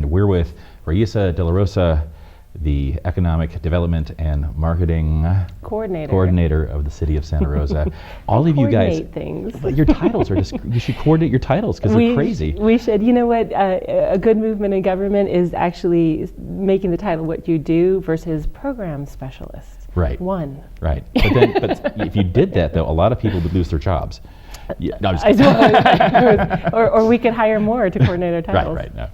We're with Raissa De La Rosa, the Economic Development and Marketing Coordinator of the City of Santa Rosa. All of you guys, things. But your titles are just, you should coordinate your titles because they're crazy. We should. You know what, a good movement in government is actually making the title what you do versus program specialist. Right. One. Right. But if you did that, though, a lot of people would lose their jobs. Yeah, no, I'm just kidding. or we could hire more to coordinate our titles. Right. No,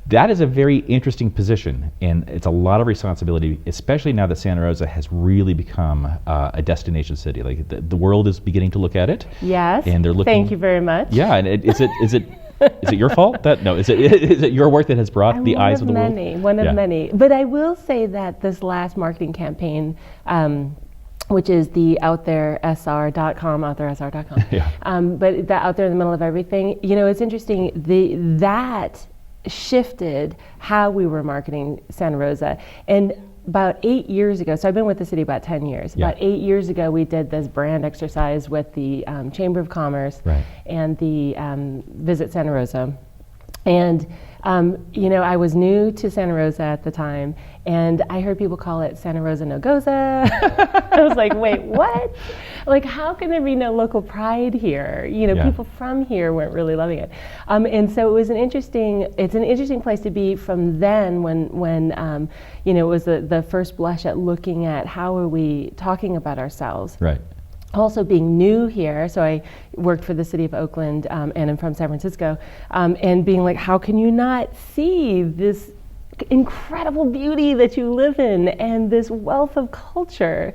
that is a very interesting position, and it's a lot of responsibility, especially now that Santa Rosa has really become a destination city. Like the world is beginning to look at it. Yes. And they're looking. Thank you very much. Yeah. And is it your fault? Is it your work that has brought the eyes of the world? One of many. But I will say that this last marketing campaign, which is the outheresr.com, outheresr.com. Yeah. But the out there in the middle of everything, it's interesting, that shifted how we were marketing Santa Rosa. And about 8 years ago, so I've been with the city about 10 years. Yeah. About 8 years ago, we did this brand exercise with the Chamber of Commerce and the Visit Santa Rosa. And I was new to Santa Rosa at the time, and I heard people call it Santa Rosa No Goza. I was like, wait, what? Like, how can there be no local pride here? People from here weren't really loving it. And so it's an interesting place to be from then when it was the first blush at looking at how are we talking about ourselves. Right. Also being new here, so I worked for the city of Oakland and I'm from San Francisco, and being like, how can you not see this incredible beauty that you live in and this wealth of culture,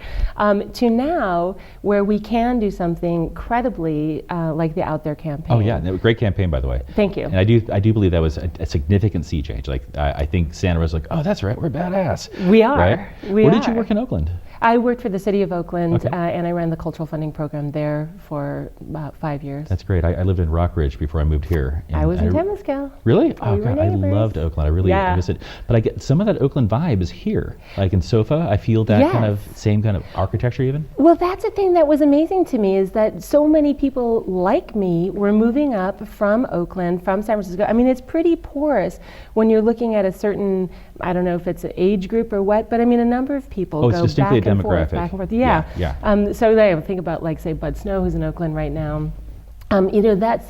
to now where we can do something credibly like the Out There campaign. Oh yeah, great campaign, by the way. Thank you. And I do believe that was a significant sea change. Like I think Santa was like, oh, that's right, we're badass. We are. Right? Where did you work in Oakland? I worked for the city of Oakland, and I ran the cultural funding program there for about 5 years. That's great. I lived in Rockridge before I moved here. I was in Temescal. Really? Oh, God, I loved Oakland. I really miss it. But I get some of that Oakland vibe is here. Like in SoFa, I feel that same kind of architecture even. Well, that's the thing that was amazing to me, is that so many people like me were moving up from Oakland, from San Francisco. I mean, it's pretty porous when you're looking at a certain, I don't know if it's an age group or what, but I mean, a number of people go it's distinctly back and demographic. Back and forth. Yeah. So I think about, like, say, Bud Snow, who's in Oakland right now. That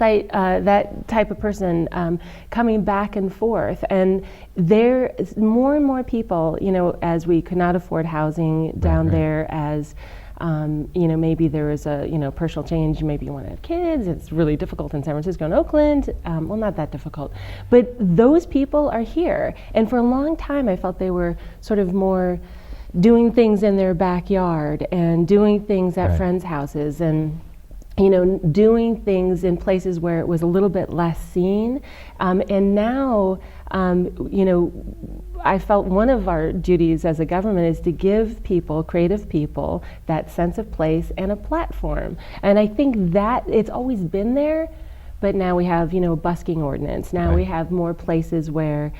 type of person coming back and forth, and there is more and more people. As we could not afford housing down there, as maybe there was a personal change. Maybe you want to have kids. It's really difficult in San Francisco and Oakland. Well, not that difficult, but those people are here, and for a long time, I felt they were sort of more doing things in their backyard and doing things at friends' houses and doing things in places where it was a little bit less seen. And now, I felt one of our duties as a government is to give people, creative people, that sense of place and a platform. And I think that it's always been there, but now we have, a busking ordinance. Now we have more places where,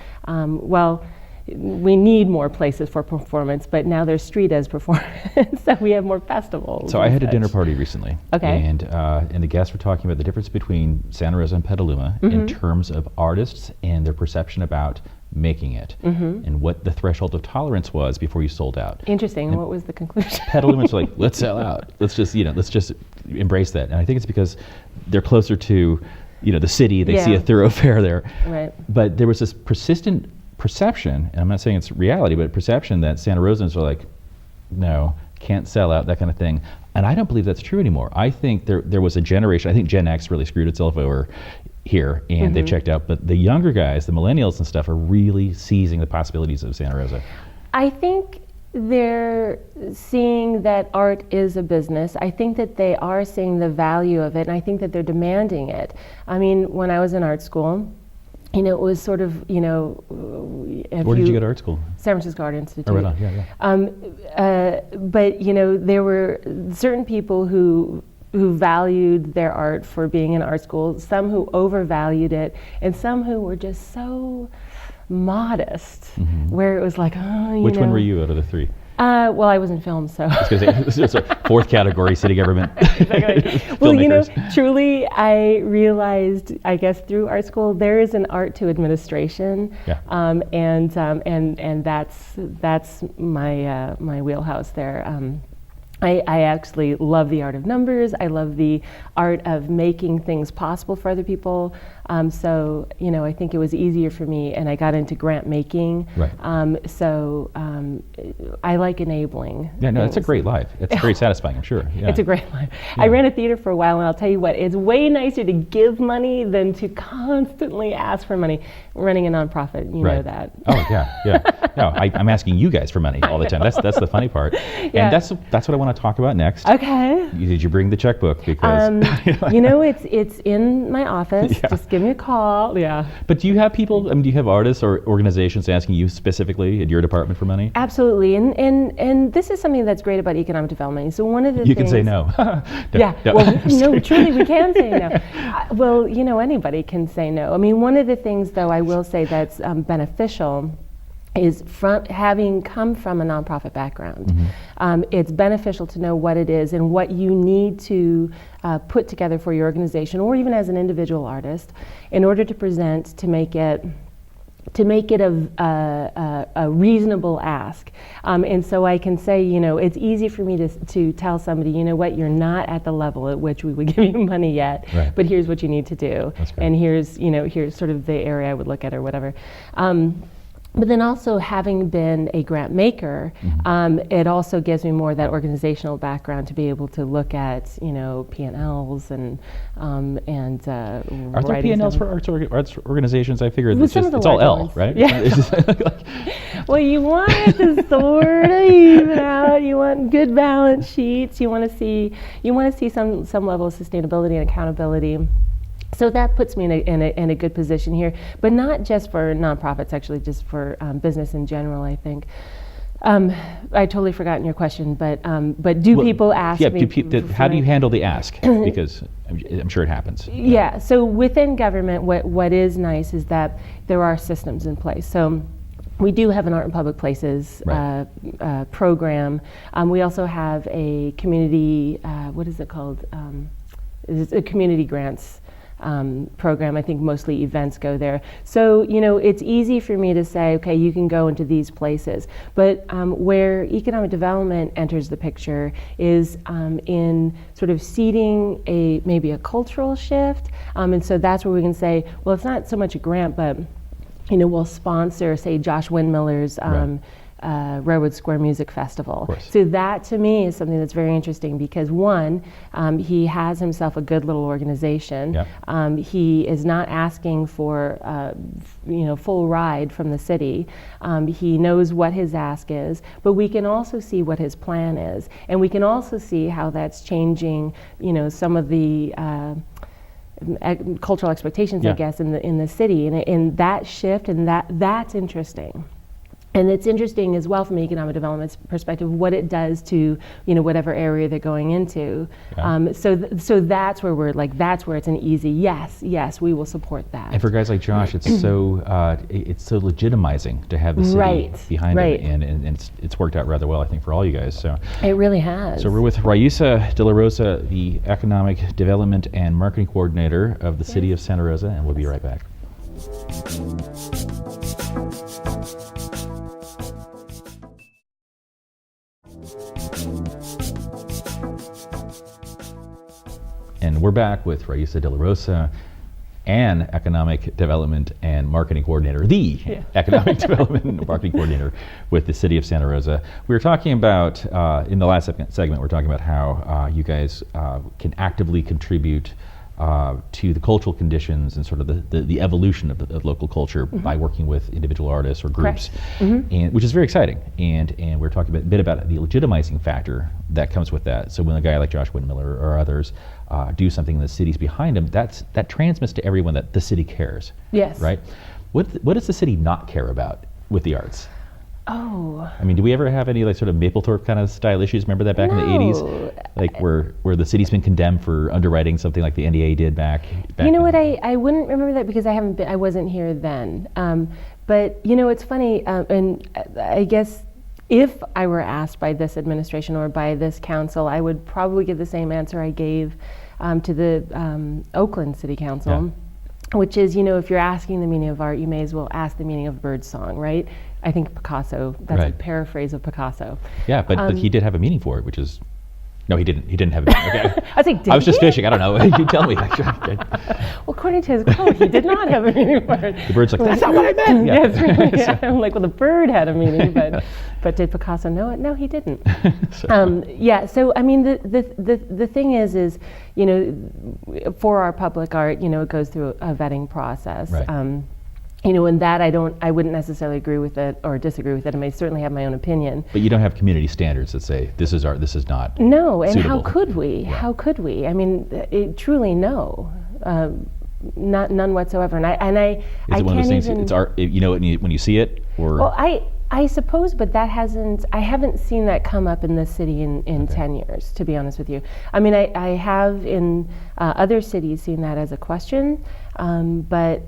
we need more places for performance, but now there's street as performance, so we have more festivals. So I had a dinner party recently, and the guests were talking about the difference between Santa Rosa and Petaluma in terms of artists and their perception about making it, and what the threshold of tolerance was before you sold out. Interesting. And what was the conclusion? Petaluma's like, let's sell out. Let's just embrace that. And I think it's because they're closer to, the city. They see a thoroughfare there. Right. But there was this persistent perception, and I'm not saying it's reality, but perception that Santa Rosans are like, no, can't sell out, that kind of thing. And I don't believe that's true anymore. I think there was a generation, I think Gen X really screwed itself over here, and they've checked out, but the younger guys, the millennials and stuff, are really seizing the possibilities of Santa Rosa. I think they're seeing that art is a business. I think that they are seeing the value of it, and I think that they're demanding it. I mean, when I was in art school, it was sort of, Where did you go to art school? San Francisco Art Institute. Oh, right on. Yeah. But there were certain people who valued their art for being in art school, some who overvalued it, and some who were just so modest, where it was like, Which one were you out of the three? Well, I was in film, so. I was going to say, it's a fourth category, city government. Exactly. Well, truly, I realized, I guess, through art school, there is an art to administration, and that's my wheelhouse there. I actually love the art of numbers. I love the art of making things possible for other people. So, I think it was easier for me, and I got into grant making. Right. So I like enabling. Yeah, no, things. it's a great life. It's very satisfying, I'm sure. Yeah. It's a great life. Yeah. I ran a theater for a while, and I'll tell you what, it's way nicer to give money than to constantly ask for money. Running a nonprofit, you know that. Oh, yeah. No, I'm asking you guys for money all the time. That's the funny part. Yeah. And that's what I want to talk about next. Okay. Did you bring the checkbook? Because it's in my office. Yeah. Just give me a call. Yeah. But do you have people? Do you have artists or organizations asking you specifically in your department for money? Absolutely, and this is something that's great about economic development. So one of the you things can say no. Yeah. Well, no, truly, we can say no. Well, anybody can say no. I mean, one of the things, though, I will say that's beneficial is from having come from a nonprofit background. It's beneficial to know what it is and what you need to put together for your organization, or even as an individual artist, in order to present, to make it a reasonable ask. And so I can say, it's easy for me to tell somebody, what, you're not at the level at which we would give you money yet, but here's what you need to do. And here's sort of the area I would look at or whatever. But then also, having been a grant maker, it also gives me more of that organizational background to be able to look at, P&Ls and Are there P&Ls for arts organizations? I figured it's all L, right? Yeah. Well, you want it to sort of even out. You want good balance sheets. You want to see some level of sustainability and accountability. So that puts me in a good position here, but not just for nonprofits, actually, just for business in general, I think. I totally forgotten your question, but do people ask me? How do you handle the ask? Because I'm sure it happens. Yeah, so within government, what is nice is that there are systems in place. So we do have an Art in Public Places program. We also have a community, what is it called? It's a community grants program. I think mostly events go there. So, it's easy for me to say, okay, you can go into these places. But where economic development enters the picture is in sort of seeding maybe a cultural shift. And so that's where we can say, well, it's not so much a grant, but, we'll sponsor, say, Josh Windmiller's Redwood Square Music Festival. So that, to me, is something that's very interesting because, one, he has himself a good little organization. He is not asking for full ride from the city. He knows what his ask is, but we can also see what his plan is, and we can also see how that's changing some of the cultural expectations, I guess, in the city, and that shift, and that's interesting. And it's interesting as well from an economic development perspective what it does to whatever area they're going into. So that's where that's where it's an easy yes, we will support that. And for guys like Josh, it's so legitimizing to have the city behind it, and it's worked out rather well, I think, for all you guys. So it really has. So we're with Raissa De La Rosa, the Economic Development and Marketing Coordinator of the City of Santa Rosa, and we'll be right back. And we're back with Raissa De La Rosa, an Economic Development and Marketing Coordinator, Economic Development and Marketing Coordinator with the City of Santa Rosa. We were talking about, in the last segment, we're talking about how you guys can actively contribute to the cultural conditions and sort of the evolution of local culture by working with individual artists or groups, and which is very exciting. And we're talking a bit about the legitimizing factor that comes with that. So when a guy like Josh Windmiller or others do something and the city's behind them, that transmits to everyone that the city cares. Yes. Right? What does the city not care about with the arts? Oh. I mean, do we ever have any like sort of Mapplethorpe kind of style issues? Remember that back in the 80s? Like where the city's been condemned for underwriting something like the NDA did back You know what, I wouldn't remember that because I wasn't here then. But you know, it's funny, and I guess if I were asked by this administration or by this council, I would probably give the same answer I gave to the Oakland City Council. Yeah. Which is, you know, if you're asking the meaning of art, you may as well ask the meaning of birdsong, right? I think Picasso, that's a paraphrase of Picasso. Yeah, but he did have a meaning for it, which is, no, he didn't have a meaning. Okay. I was like, I was just fishing, I don't know, you tell me. Well, according to his quote, he did not have a meaning for it. The bird's like, that's not what I meant. Yeah. Really, yeah. I'm like, well, the bird had a meaning, but did Picasso know it? No, he didn't. Yeah, so I mean, the thing is, you know, for our public art, you know, it goes through a vetting process. Right. You know, and that I wouldn't necessarily agree with it or disagree with it. I may certainly have my own opinion. But you don't have community standards that say this is art, this is not. No, and suitable. How could we? Yeah. How could we? I mean, truly no, none whatsoever. And I is it one of those things? It's art. You know it when you see it, or. Well, I suppose, but I haven't seen that come up in this city in 10 years, to be honest with you. I mean, I have in other cities seen that as a question, but.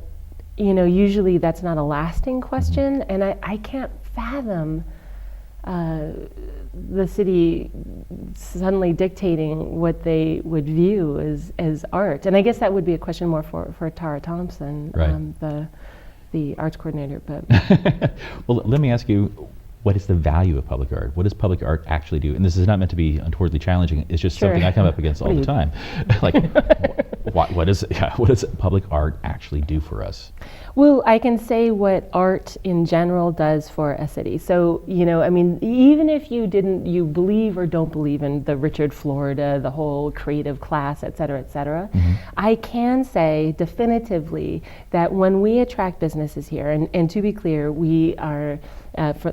You know, usually that's not a lasting question, and I can't fathom the city suddenly dictating what they would view as art. And I guess that would be a question more for Tara Thompson, right. The arts coordinator. But well, let me ask you, what is the value of public art? What does public art actually do? And this is not meant to be untowardly challenging. It's just something I come up against all the time. Like, what does public art actually do for us? Well, I can say what art in general does for a city. So, you know, I mean, even if you believe or don't believe in the Richard Florida, the whole creative class, et cetera, I can say definitively that when we attract businesses here, and to be clear, we are,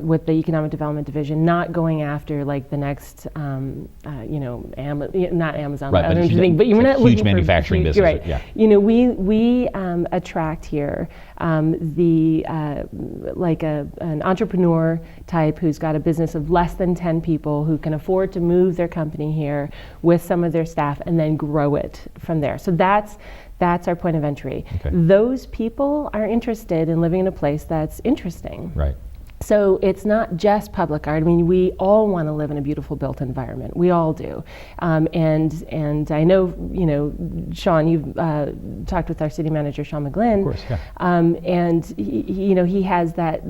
with the Economic Development Division, not going after like the next, you know, not Amazon, right, but you're not huge looking manufacturing for, business. Right. Yeah. You know, we attract here like an entrepreneur type who's got a business of less than 10 people who can afford to move their company here with some of their staff and then grow it from there. So that's our point of entry. Okay. Those people are interested in living in a place that's interesting. Right. So it's not just public art. I mean, we all want to live in a beautiful built environment. We all do. And I know, you know, Sean, you've talked with our city manager, Sean McGlynn. Of course, yeah. And you know, he has that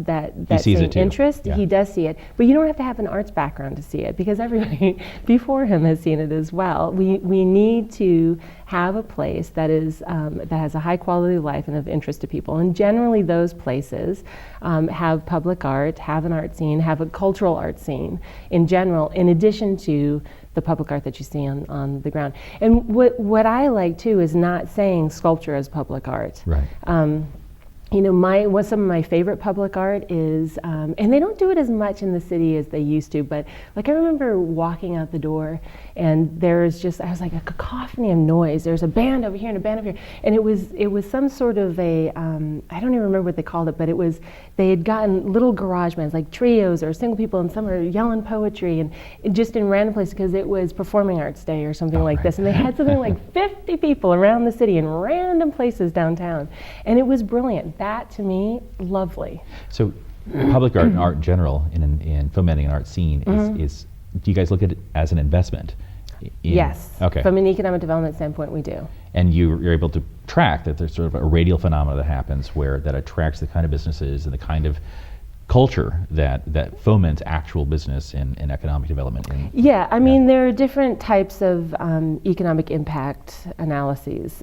same interest. Yeah. He does see it. But you don't have to have an arts background to see it, because everybody before him has seen it as well. We need to have a place that is that has a high quality of life and of interest to people. And generally those places have public art, have an art scene, have a cultural art scene in general, in addition to the public art that you see on the ground. And what I like too is not saying sculpture as public art. Right. You know, some of my favorite public art is, and they don't do it as much in the city as they used to, but like I remember walking out the door and there's just, I was like a cacophony of noise. There's a band over here and a band over here. And it was some sort of I don't even remember what they called it, but they had gotten little garage bands, like trios or single people, and some are yelling poetry and just in random places because it was Performing Arts Day or something like this. And they had something like 50 people around the city in random places downtown. And it was brilliant. That to me, lovely. So public art and art in general in fomenting an art scene is, do you guys look at it as an investment? Yes. Okay. From an economic development standpoint, we do. And you're able to track that there's sort of a radial phenomenon that happens that attracts the kind of businesses and the kind of culture that foments actual business and economic development. Yeah, I mean, there are different types of economic impact analyses,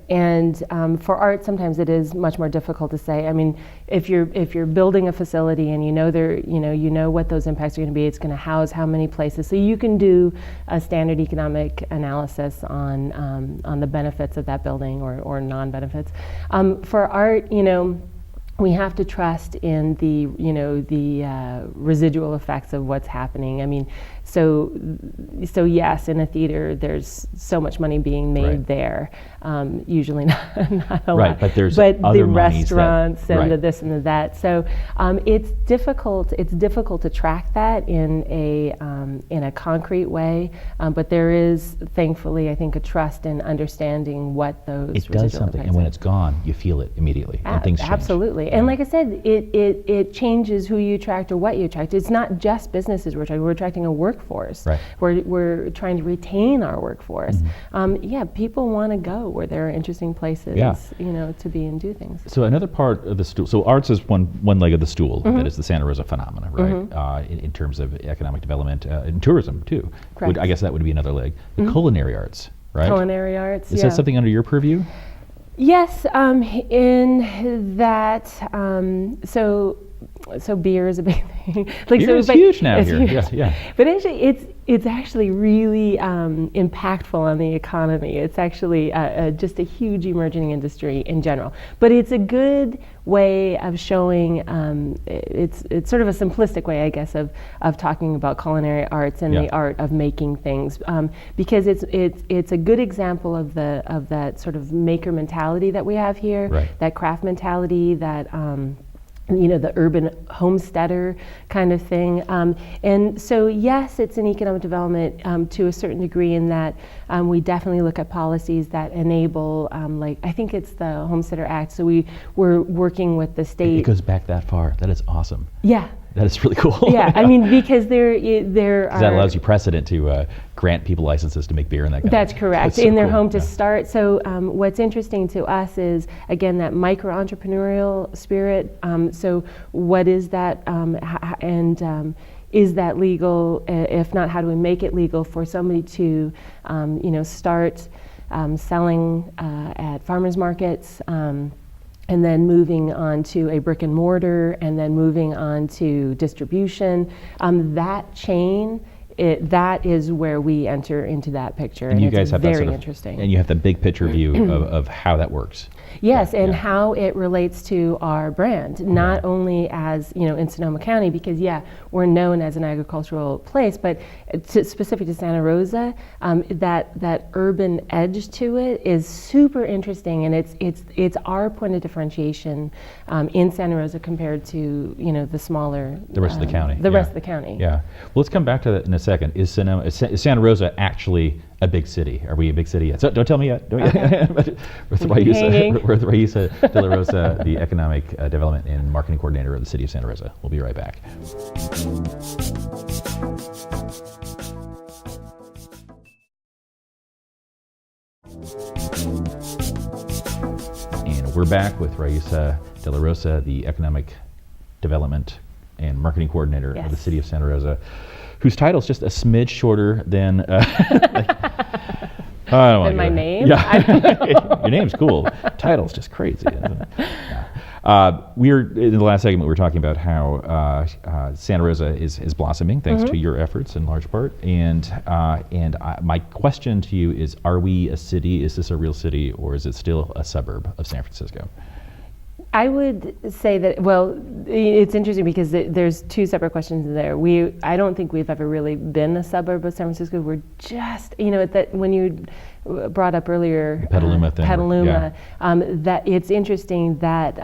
and for art, sometimes it is much more difficult to say. I mean, if you're building a facility and you know what those impacts are going to be, it's going to house how many places. So you can do a standard economic analysis on the benefits of that building or non-benefits. For art, we have to trust in the residual effects of what's happening. I mean, so yes, in a theater, there's so much money being made there. Usually not a lot. But there's but other the restaurants and the this and the that. So it's difficult. It's difficult to track that in a concrete way. But there is, thankfully, I think, a trust in understanding what those. It does something, and when it's gone, you feel it immediately, and things change. Absolutely. And like I said, it changes who you attract or what you attract. It's not just businesses we're attracting a workforce. Right. We're trying to retain our workforce. People want to go where there are interesting places, to be and do things. So another part of the stool, so arts is one leg of the stool, that is the Santa Rosa phenomena, right? In terms of economic development and tourism too. I guess that would be another leg. The culinary arts, right? Culinary arts, Is that something under your purview? Yes, in that, so beer is a big thing. Beer is huge now here. Huge. Yeah. But actually, it's actually really impactful on the economy. It's actually just a huge emerging industry in general. But it's a good way of showing. It's sort of a simplistic way, I guess, of talking about culinary arts and the art of making things, because it's a good example of that sort of maker mentality that we have here, that craft mentality, that. The urban homesteader kind of thing. And so, yes, it's an economic development to a certain degree in that we definitely look at policies that enable, I think it's the Homesteader Act. So we're working with the state. It goes back that far. That is awesome. Yeah. That is really cool. Yeah, I mean, because there are... That allows you precedent to grant people licenses to make beer and that kind That's of thing. correct, in their home to start. So what's interesting to us is, again, that micro-entrepreneurial spirit. So what is that, is that legal? If not, how do we make it legal for somebody to, start selling at farmers markets, and then moving on to a brick and mortar, and then moving on to distribution. That chain, that is where we enter into that picture. And you guys have very that interesting. And you have the big picture view of how that works. Yes, and how it relates to our brand, not only as, in Sonoma County, because we're known as an agricultural place, but specific to Santa Rosa, that urban edge to it is super interesting, and it's our point of differentiation in Santa Rosa compared to the smaller the rest of the county. The rest of the county. Yeah. Well, let's come back to that in a second. Is Santa Rosa actually a big city? Are we a big city yet? So don't tell me yet. With Raissa De La Rosa, the Economic Development and Marketing Coordinator of the City of Santa Rosa. We'll be right back. And we're back with Raissa De La Rosa, the Economic Development and Marketing Coordinator of the City of Santa Rosa, whose title is just a smidge shorter than than my name? Yeah. Your name's cool. Title's just crazy, isn't it? Yeah. We're in the last segment. We were talking about how Santa Rosa is blossoming thanks to your efforts in large part. And my question to you is: are we a city? Is this a real city, or is it still a suburb of San Francisco? I would say that, well, it's interesting because there's two separate questions there. I don't think we've ever really been a suburb of San Francisco. We're just, when you brought up earlier, Petaluma thing. Petaluma, that it's interesting that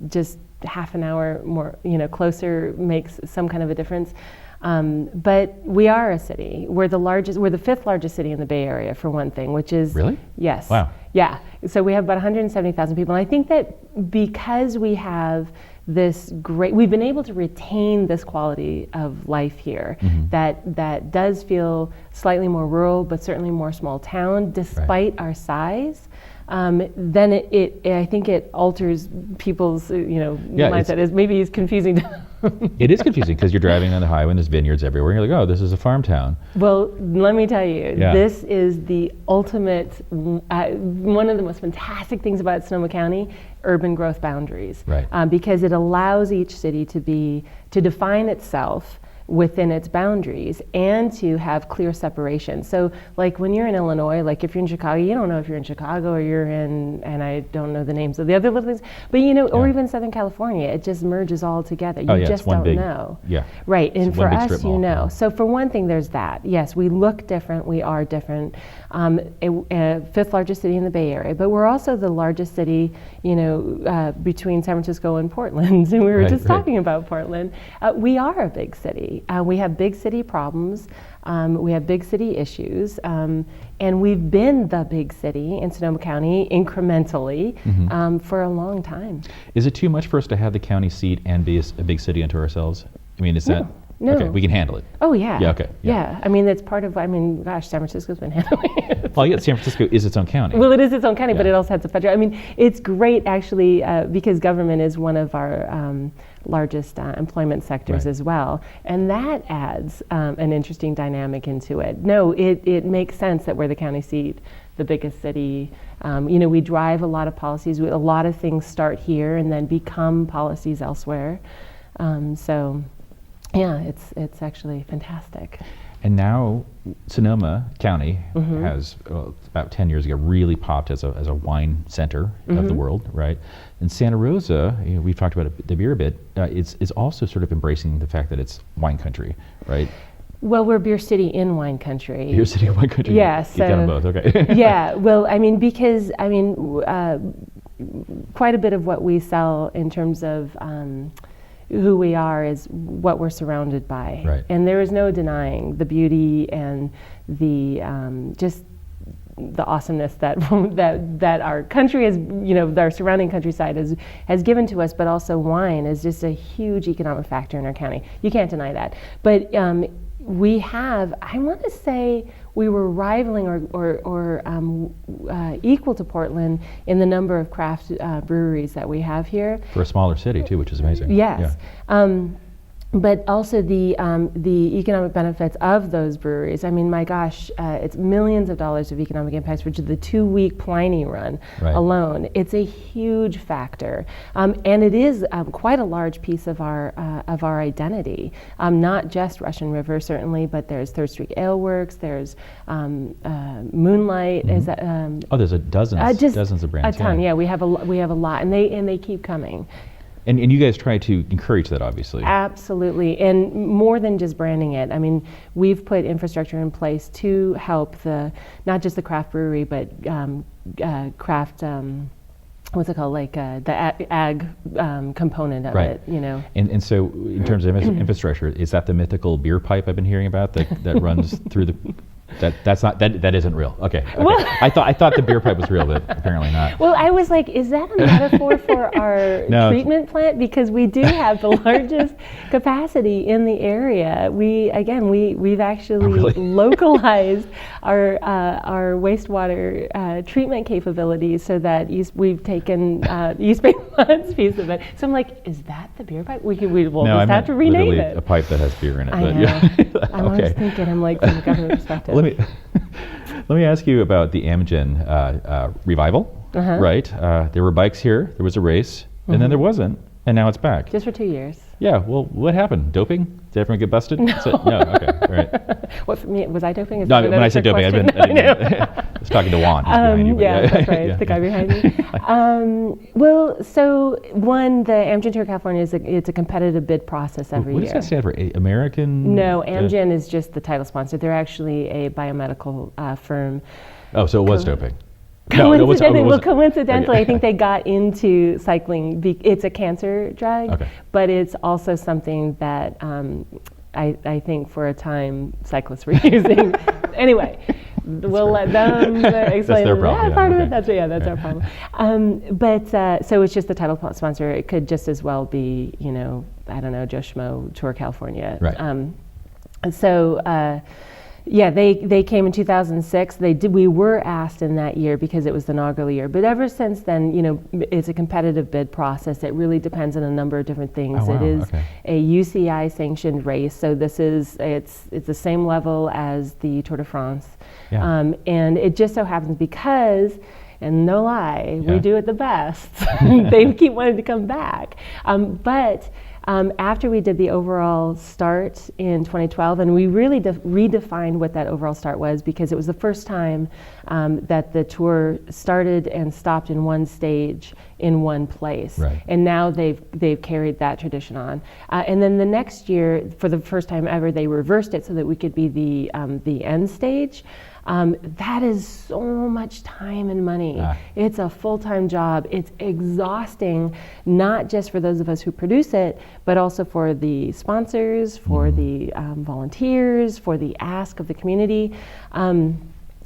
just half an hour more, closer makes some kind of a difference. But we are a city. We're the fifth largest city in the Bay Area, for one thing, which is... Really? Yes. Wow. Yeah. So we have about 170,000 people. And I think that because we have we've been able to retain this quality of life here, that does feel slightly more rural, but certainly more small town, despite our size. then I think it alters people's mindset. Is maybe it's confusing. It is confusing because you're driving on the highway and there's vineyards everywhere. And you're like, oh, this is a farm town. Well, let me tell you, this is the ultimate, one of the most fantastic things about Sonoma County, urban growth boundaries. Right. Because it allows each city to define itself within its boundaries and to have clear separation. So like when you're in Illinois, like if you're in Chicago, you don't know if you're in Chicago or you're in, and I don't know the names of the other little things, but or even Southern California, it just merges all together. You just don't know. Yeah. Right, and for us, mall. know. So for one thing, there's that. Yes, we look different, we are different. Fifth largest city in the Bay Area, but we're also the largest city, between San Francisco and Portland. And we were just talking about Portland. We are a big city. We have big city problems. We have big city issues. And we've been the big city in Sonoma County incrementally for a long time. Is it too much for us to have the county seat and be a big city unto ourselves? I mean, is that... No. Okay, we can handle it. Oh, yeah. Yeah, okay. Yeah. I mean, that's part of, San Francisco's been handling it. Well, San Francisco is its own county. Well, it is its own county, but it also has a federal. I mean, it's great, actually, because government is one of our largest employment sectors as well. And that adds an interesting dynamic into it. No, it makes sense that we're the county seat, the biggest city. We drive a lot of policies. A lot of things start here and then become policies elsewhere. Yeah, it's actually fantastic. And now Sonoma County has, about 10 years ago, really popped as a wine center of the world, right? And Santa Rosa, we've talked about the beer a bit, is also sort of embracing the fact that it's wine country, right? Well, we're beer city in wine country. Beer city in wine country. Yeah, so you've done them both, okay. Yeah, well, because quite a bit of what we sell in terms of who we are is what we're surrounded by. Right. And there is no denying the beauty and the just the awesomeness that our country is, our surrounding countryside has given to us, but also wine is just a huge economic factor in our county. You can't deny that. But we have, I want to say, we were rivaling or equal to Portland in the number of craft breweries that we have here. For a smaller city too, which is amazing. Yes. Yeah. But also the economic benefits of those breweries. I mean, my gosh, it's millions of dollars of economic impacts, which is the 2-week Pliny run alone. It's a huge factor, and it is quite a large piece of our identity. Not just Russian River, certainly, but there's Third Street Ale Works. There's Moonlight. Is that? There's dozens of brands. A ton. Yeah, we have a lot, and they keep coming. And you guys try to encourage that, obviously. Absolutely, and more than just branding it. I mean, we've put infrastructure in place to help not just the craft brewery, but craft, what's it called, like the ag component of it, And so, in terms of infrastructure, is that the mythical beer pipe I've been hearing about that runs through the... That isn't real. Okay. Well, I thought the beer pipe was real, but apparently not. Well, I was like, is that a metaphor for our treatment plant? Because we do have the largest capacity in the area. We've actually localized our wastewater treatment capabilities so that we've taken East Bay Mont's piece of it. So I'm like, is that the beer pipe? We'll just have to rename it. A pipe that has beer in it. I know. I'm always thinking, I'm like, from a government perspective. Let me ask you about the Amgen revival, right? There were bikes here, there was a race, and then there wasn't, and now it's back. Just for 2 years. Yeah, well, what happened? Doping? Did everyone get busted? No. No, okay, all right. What, for me, was I doping? No, when I said doping, I was talking to Juan. That's right, it's the guy behind me. Well, so one, the Amgen Tour California, it's a competitive bid process every year. What does that stand for? American? No, Amgen is just the title sponsor. They're actually a biomedical firm. Oh, so it was doping. Coincidentally, I think they got into cycling. It's a cancer drug, but it's also something that I think for a time cyclists were using. Anyway, we'll let them explain. That's their problem. Part of it. That's our problem. But so it's just the title sponsor. It could just as well be, I don't know, Joe Schmo Tour California. Right. Yeah, they came in 2006. We were asked in that year because it was the inaugural year. But ever since then, it's a competitive bid process. It really depends on a number of different things. Oh, wow. It is Okay. a UCI sanctioned race, so it's the same level as the Tour de France. Yeah. And it just so happens because, and no lie, Yeah. we do it the best. They keep wanting to come back. But after we did the overall start in 2012, and we really redefined what that overall start was, because it was the first time that the tour started and stopped in one stage in one place. Right. And now they've carried that tradition on. And then the next year, for the first time ever, they reversed it so that we could be the end stage. That is so much time and money. It's a full-time job. It's exhausting, not just for those of us who produce it, but also for the sponsors, for the volunteers, for the ask of the community.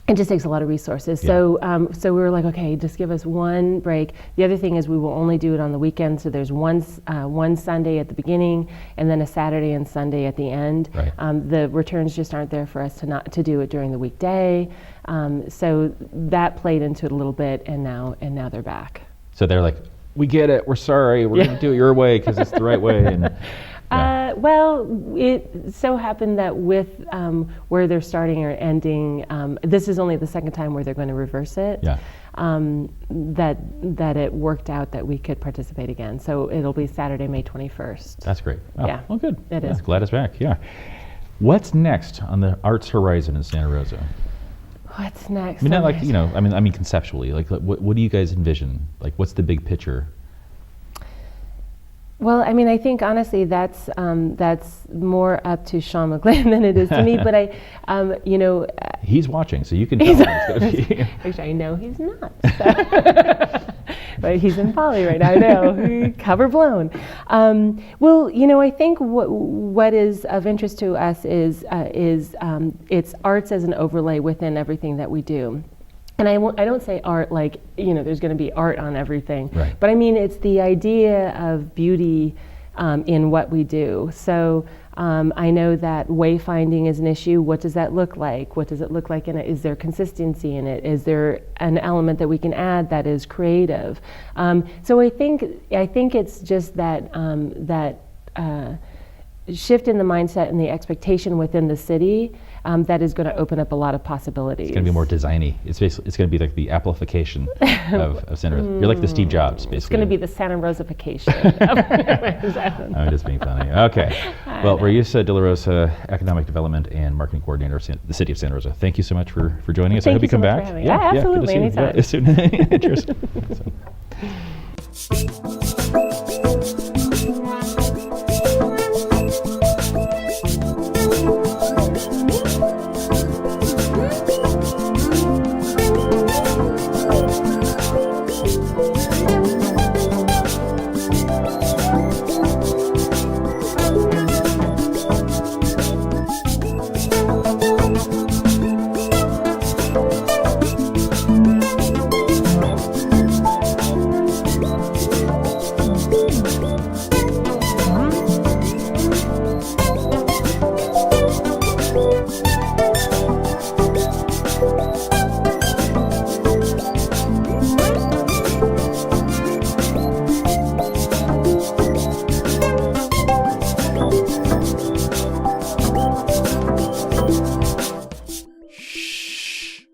It just takes a lot of resources. Yeah. So we were like, okay, just give us one break. The other thing is we will only do it on the weekend. So there's one Sunday at the beginning, and then a Saturday and Sunday at the end. Right. The returns just aren't there for us to do it during the weekday. So that played into it a little bit, and now they're back. So they're like, we get it. We're sorry. We're going to do it your way because it's the right way. And well, it so happened that with where they're starting or ending, this is only the second time where they're going to reverse it. Yeah. That it worked out that we could participate again. So it'll be Saturday, May 21st. That's great. Oh, Yeah. Well, good. It is. Glad it's back. Yeah. What's next on the arts horizon in Santa Rosa? What's next? I mean, not like, I mean conceptually, like what do you guys envision? Like, what's the big picture? Well, I mean, I think honestly that's more up to Sean McGlynn than it is to me. But He's watching, so you can tell him it's going to be. Actually, I know he's not. So. But he's in Poly right now. I know, cover blown. Well, I think what is of interest to us is it's arts as an overlay within everything that we do. And I don't say art like, there's going to be art on everything. Right. But I mean, it's the idea of beauty in what we do. So I know that wayfinding is an issue. What does that look like? What does it look like in it? Is there consistency in it? Is there an element that we can add that is creative? So I think it's just that shift in the mindset and the expectation within the city that is going to open up a lot of possibilities. It's going to be more designy. It's going to be like the amplification of Santa Rosa. You're like the Steve Jobs, basically. It's going to be the Santa Rosaification. I'm just being funny. Okay. Well, Raissa De La Rosa, Economic Development and Marketing Coordinator of the City of Santa Rosa. Thank you so much for joining us. I hope you come back. Yeah, absolutely. Good to see you. Anytime. Yeah, as soon. Cheers.